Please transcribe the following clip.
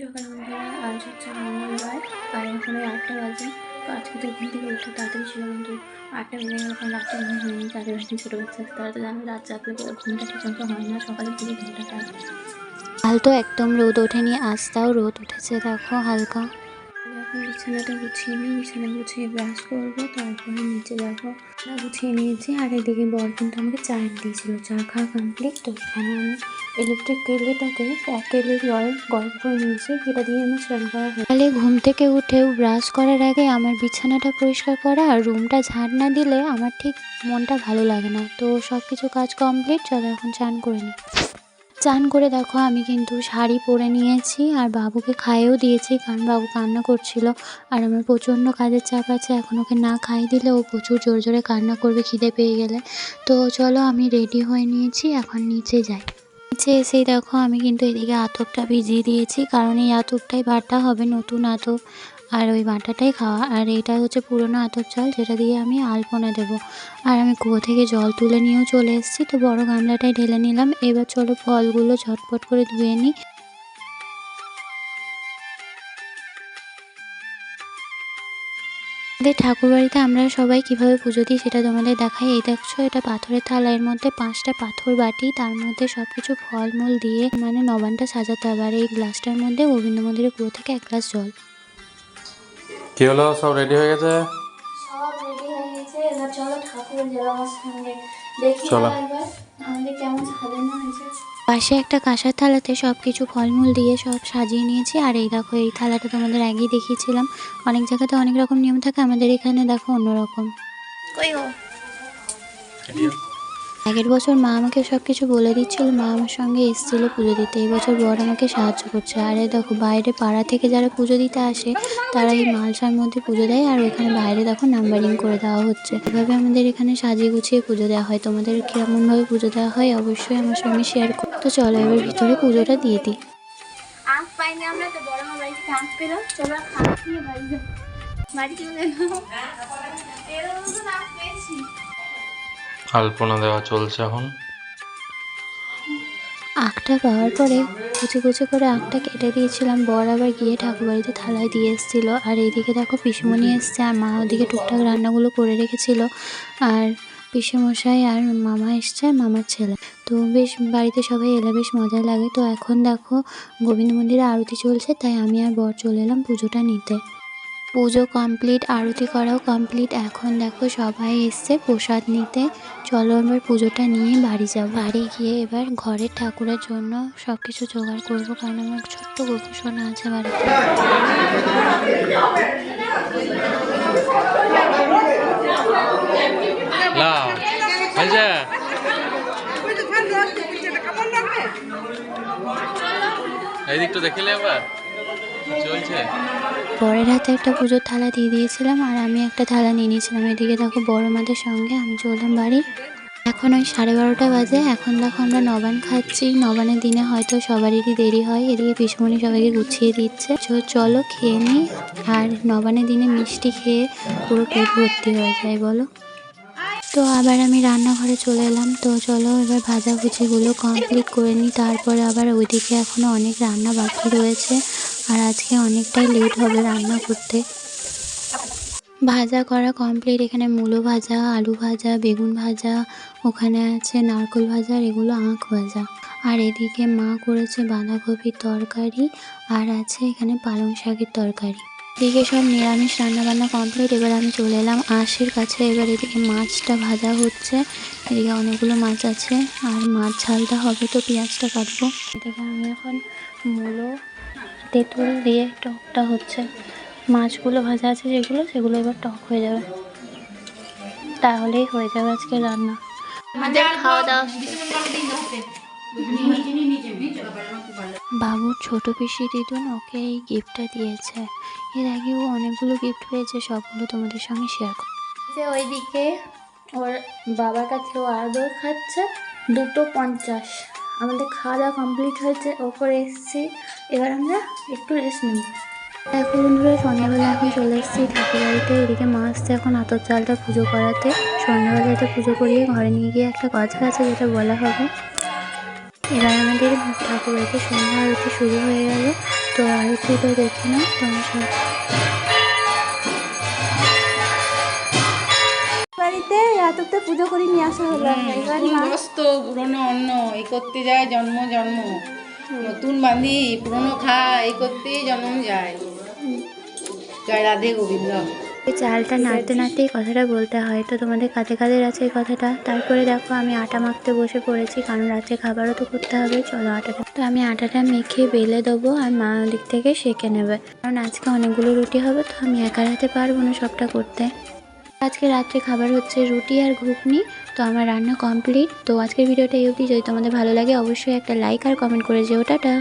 সকাল বন্ধুরা, আজ হচ্ছে মঙ্গলবার আর এখন ওই 8টা বাজে। তো আজকে তো ঘুম থেকে উঠতে তাড়াতাড়ি ছিল, কিন্তু 8টা বেজে গেল কারণ রাত্রে ঘুম হয়নি। তাদের বাড়িতে ছোটো বাচ্চা আছে, তারা তো জানো রাত জাগলে পরে ঘুমটা ঠিক মতো হয় না, সকালের দিকে ঘুমটা পায়। কাল তো একদম রোদ ওঠেনি, আজ তাও রোদ উঠেছে দেখো হালকা। এখন বিছানাটা গুছিয়ে নিই, বিছানা গুছিয়ে ব্রাশ করবো, তারপরে নিচে যাবো। গুছিয়ে নিয়েছি আর এদিকে বর কিন্তু আমাকে চা এনে দিয়েছিল। চা খাওয়া কমপ্লিট। তো এখানে আমি ইলেকট্রিক কেটলিটাতে 1 কেটলি জল গরম করে নিয়েছি, যেটা দিয়ে আমি স্নান করা হয়। সকালে ঘুম থেকে উঠেও ব্রাশ করার আগে আমার বিছানাটা পরিষ্কার করা আর রুমটা ঝাড় না দিলে আমার ঠিক মনটা ভালো লাগে না। তো সব কিছু কাজ কমপ্লিট, চলো এখন চান করে নিই। চান করে দেখো আমি কিন্তু শাড়ি পরে নিয়েছি আর বাবুকে খাইয়েও দিয়েছি, কারণ বাবু কান্না করছিল আর আমার প্রচণ্ড কাজের চাপ আছে। এখন ওকে না খাইয়ে দিলে ও প্রচুর জোরে জোরে কান্না করবে খিদে পেয়ে গেলে। তো চলো আমি রেডি হয়ে নিয়েছি, এখন নিচে যাই। নিচে এসেই দেখো আমি কিন্তু এদিকে আতপটা ভিজিয়ে দিয়েছি, কারণ এই আতপটাই বাটা হবে, নতুন আতপ। আর ওই বাটাটাই খাওয়া। আর এটা হচ্ছে পুরোনো আতপ চাল, যেটা দিয়ে আমি আলপনা দেবো। আর আমি কুয়ো থেকে জল তুলে নিয়েও চলে এসেছি, তো বড় গামলাটাই ঢেলে নিলাম। এবার চলো ফলগুলো ঝটপট করে ধুয়ে নিই। আমাদের ঠাকুরবাড়িতে আমরা সবাই কিভাবে পুজো দিই সেটা তোমাদের দেখাই। এই দেখছো, এটা পাথরের থালা, এর মধ্যে 5টা পাথর বাটি, তার মধ্যে সব কিছু ফলমূল দিয়ে মানে নবানটা সাজাতে হবে। আর এই গ্লাসটার মধ্যে গোবিন্দ মন্দিরের কুয়ো থেকে 1 গ্লাস জল। কি হলো, সব রেডি হয়ে গেছে? সব রেডি হয়ে গেছে, এবার চলো ঠাকুরের যাওয়ার সঙ্গে দেখি চলো। একবার আমাদের কেমন সাজানো হয়েছে। পাশে একটা কাঁসার থালাতে সব কিছু ফলমূল দিয়ে সব সাজিয়ে নিয়েছি। আর এই দেখো, এই থালাটা তোমাদের আগেই দেখিয়েছিলাম। অনেক জায়গাতে অনেক রকম নিয়ম থাকে, আমাদের এখানে দেখো অন্যরকম। কই গো? আগের বছর মা আমাকে সব কিছু বলে দিচ্ছিল, মা আমার সঙ্গে এসেছিল পুজো দিতে। এবছর বর আমাকে সাহায্য করছে। আর এই দেখো, বাইরে পাড়া থেকে যারা পুজো দিতে আসে তারা এই মালসার মধ্যে পুজো দেয়, আর ওখানে বাইরে দেখো নাম্বারিং করে দেওয়া হচ্ছে। এভাবে আমাদের এখানে সাজিয়ে গুছিয়ে পুজো দেওয়া হয়। তোমাদের কেমনভাবে পুজো দেওয়া হয় অবশ্যই আমার সঙ্গে শেয়ার করো। তো চলো এবার ভিতরে পুজোটা দিয়ে দিই। আখ পাইনি আমরা, তো বড় মা বাড়ি থেকে আখ পেলাম, চলো আখ নিয়ে বাড়ি যাবো। বাড়ি চলে এলাম, এরকম তো আখ পেয়েছি। আলপনা দেওয়া চলছে এখন। আখটা পাওয়ার পরে কুচি কুচি করে আখটা কেটে দিয়েছিলাম। বর আবার গিয়ে ঠাকুরবাড়িতে থালায় দিয়ে এসেছিলো। আর এইদিকে দেখো পিসিমণি এসছে, আর মা ওদিকে টুকটাক রান্নাগুলো করে রেখেছিল। আর পিসেমশাই আর মামা এসছে, মামার ছেলে। তো বেশ বাড়িতে সবাই এলে বেশ মজা লাগে। তো এখন দেখো গোবিন্দ মন্দিরে আরতি চলছে, তাই আমি আর বর চলে এলাম পুজোটা নিতে। পুজো কমপ্লিট, আরতি করাও কমপ্লিট। এখন দেখো সবাই এসছে প্রসাদ নিতে। চলো এবার পুজোটা নিয়ে বাড়ি যাব। বাড়ি গিয়ে এবার ঘরের ঠাকুরের জন্য সব কিছু জোগাড় করবো, কারণ আমার ছোট্ট গপু সোনা আছে বাড়িতে। এই দিকটা দেখিলে আবার চলছে। বরের হাতে একটা পুজোর থালা দিয়ে দিয়েছিলাম, আর আমি একটা থালা নিয়ে নিয়েছিলাম। এদিকে দেখো বড় মাদের সঙ্গে আমি চললাম বাড়ি। এখন ওই 12:30 বাজে। এখন দেখো আমরা নবান খাচ্ছি। নবানের দিনে হয়তো সবারই দেরি হয়। এদিকে পিসমণি সবাইকে গুছিয়ে দিচ্ছে। চলো খেয়ে নিই। আর নবানের দিনে মিষ্টি খেয়ে পুরো পেট ভর্তি হয়ে যায় বলো। তো আবার আমি রান্নাঘরে চলে এলাম। তো চলো এবার ভাজাভুজিগুলো কমপ্লিট করে নিই, তারপরে আবার ওইদিকে এখনও অনেক রান্না বাকি রয়েছে। আর আজকে অনেকটাই লেট হবে রান্না করতে। ভাজা করা কমপ্লিট। এখানে মূলো ভাজা, আলু ভাজা, বেগুন ভাজা, ওখানে আছে নারকেল ভাজা, আর এগুলো আখ ভাজা। আর এদিকে মা করেছে বাঁধাকপির তরকারি, আর আছে এখানে পালং শাকের তরকারি। এদিকে সব নিরামিষ রান্নাবান্না কমপ্লিট। এবার আমি চলে এলাম আঁশের কাছে। এবার এদিকে মাছটা ভাজা হচ্ছে। এদিকে অনেকগুলো মাছ আছে, আর মাছ ঝালটা হবে, তো পেঁয়াজটা কাটবো। এদিকে আমি এখন মূলো তেঁতুল দিয়ে টকটা হচ্ছে। মাছগুলো ভাজা আছে যেগুলো, সেগুলো এবার টক হয়ে যাবে, তাহলেই হয়ে যাবে আজকে রান্না। আমাদের খাওয়া দাওয়া বাবুর ছোট পিসি দিদুন ওকে এই গিফটটা দিয়েছে। এর আগেও অনেকগুলো গিফট পেয়েছে, সবগুলো তোমাদের সঙ্গে শেয়ার করব। যে ওইদিকে ওর বাবার কাছে ও আদর খাচ্ছে, 2:50। আমাদের খাওয়া দাওয়া কমপ্লিট হয়েছে, ওপরে এসেছি। এবার আমরা একটু রেস্ট নেব। দেখো বন্ধুরা, সন্ধ্যাবেলা এখন চলে এসেছি ঠাকুরবাড়িতে। এদিকে মা আসছে এখন আতপ চালটা পুজো করাতে। সন্ধ্যাবেলা এটা পুজো করিয়ে ঘরে নিয়ে গিয়ে একটা কথা আছে যেটা বলা হবে। এবার আমাদের ঠাকুরবাড়িতে সন্ধ্যা আরতি শুরু হয়ে গেল। তো আরতিটা দেখে নাও তোমার সব। বাড়িতে রাতুতে পুজো করে নিয়ে আসা হলো। এবার মা বস্ত পুরনো অন্ন এই করতে যায় জন্ম জন্ম, নতুন বাঁধি পুরনো খা এই করতেই জন্ম যায়। জয় রাধে গোবিন্দ। এই চালটা নাড়তে নাড়তেই কথাটা বলতে হয়, তো তোমাদের কাঁধে কাঁধের আছে এই কথাটা। তারপরে দেখো আমি আটা মাখতে বসে পড়েছি, কারণ রাত্রে খাবারও তো করতে হবে। চলো আটাটা, তো আমি আটাটা মেখে বেলে দেবো আর মা দিক থেকে সেঁকে নেবে, কারণ আজকে অনেকগুলো রুটি হবে, তো আমি একার হাতে পারবো না সবটা করতে। আজকে রাত্রে খাবার হচ্ছে রুটি আর ঘুগনি। তো আমার রান্না কমপ্লিট। তো আজকের ভিডিওটা এই অবধি। যদি তোমাদের ভালো লাগে অবশ্যই একটা লাইক আর কমেন্ট করে যেও। টাটা।